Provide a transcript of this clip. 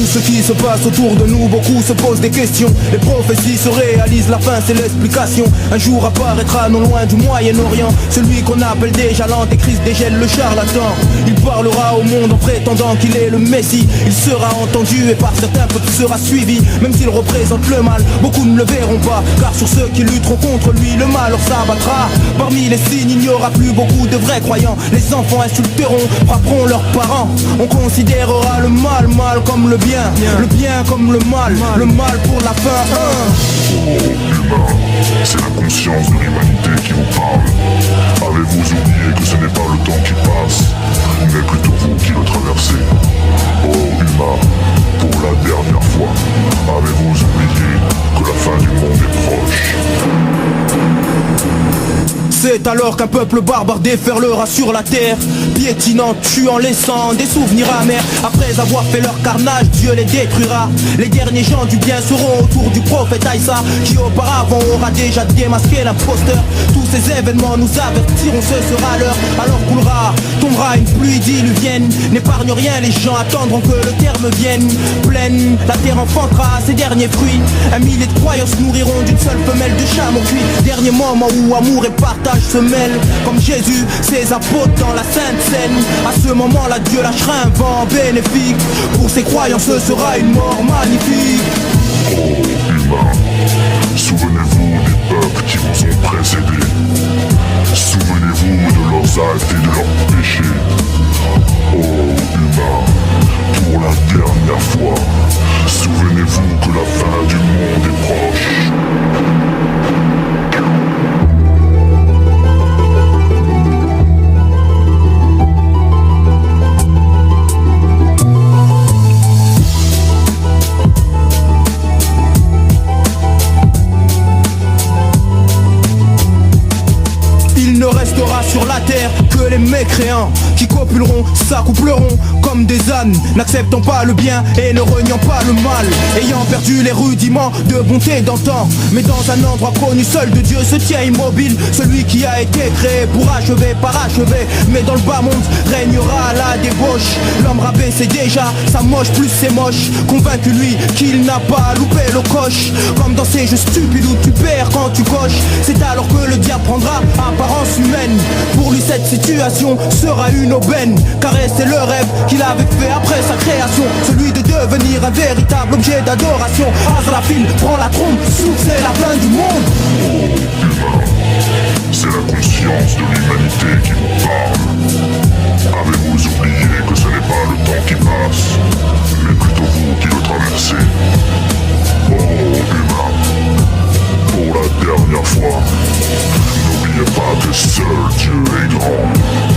ce qui se passe autour de nous, beaucoup se posent des questions. Les prophéties se réalisent, la fin c'est l'explication. Un jour apparaîtra non loin du Moyen-Orient celui qu'on appelle déjà l'antéchrist, dégèle le charlatan. Il parlera au monde en prétendant qu'il est le Messie. Il sera entendu et par certains peuples sera suivi. Même s'il représente le mal, beaucoup ne le verront pas, car sur ceux qui lutteront contre lui, le mal leur s'abattra. Parmi les signes, il n'y aura plus beaucoup de vrais croyants. Les enfants insulteront, frapperont leurs parents. On considérera le mal comme le bien comme le mal pour la fin. Oh humain, c'est la conscience de l'humanité qui vous parle. Avez-vous oublié que ce n'est pas le temps qui passe, mais plutôt vous qui le traversez? Oh humain, pour la dernière fois, avez-vous oublié que la fin du monde est proche? C'est alors qu'un peuple barbare déferlera sur la terre, piétinant, tuant, laissant des souvenirs amers. Après avoir fait leur carnage, Dieu les détruira. Les derniers gens du bien seront autour du prophète Aïssa, qui auparavant aura déjà démasqué l'imposteur. Tous ces événements nous avertiront, ce sera l'heure. Alors coulera, tombera une pluie diluvienne. N'épargne rien, les gens attendront que le terme vienne. Pleine, la terre enfantera ses derniers fruits. Un millier de croyances nourriront d'une seule femelle de chameau cuit. Dernier moment où amour et partage se mêlent, comme Jésus, ses apôtres dans la Sainte Seine. À ce moment-là, Dieu lâchera un vent bénéfique. Pour ses croyants, ce sera une mort magnifique. Oh humain, souvenez-vous des peuples qui vous ont précédés. Souvenez-vous de leurs actes et de leurs péchés. Oh humain, pour la dernière fois, souvenez-vous que la fin du monde est proche. Il ne restera sur la terre que les mécréants qui copuleront, s'accoupleront comme des ânes, n'acceptant pas le bien et ne reniant pas le mal, ayant perdu les rudiments de bonté d'antan. Mais dans un endroit connu seul de Dieu se tient immobile celui qui a été créé pour achever, parachever. Mais dans le bas monde régnera la débauche. L'homme rabaissé déjà, ça moche plus c'est moche, convaincu lui qu'il n'a pas loupé le coche. Comme dans ces jeux stupides où tu perds quand tu coches, c'est alors que le diable prendra apparence humaine. Pour lui cette situation sera une aubaine, car c'est le rêve qu'il avait fait après sa création, celui de devenir un véritable objet d'adoration. Azrafil prend la trompe, souffle, c'est la fin du monde. Oh humain, c'est la conscience de l'humanité qui vous parle. Avez-vous oublié que ce n'est pas le temps qui passe, mais plutôt vous qui le traversez? Oh humain, pour la dernière fois, n'oubliez pas que seul Dieu est grand.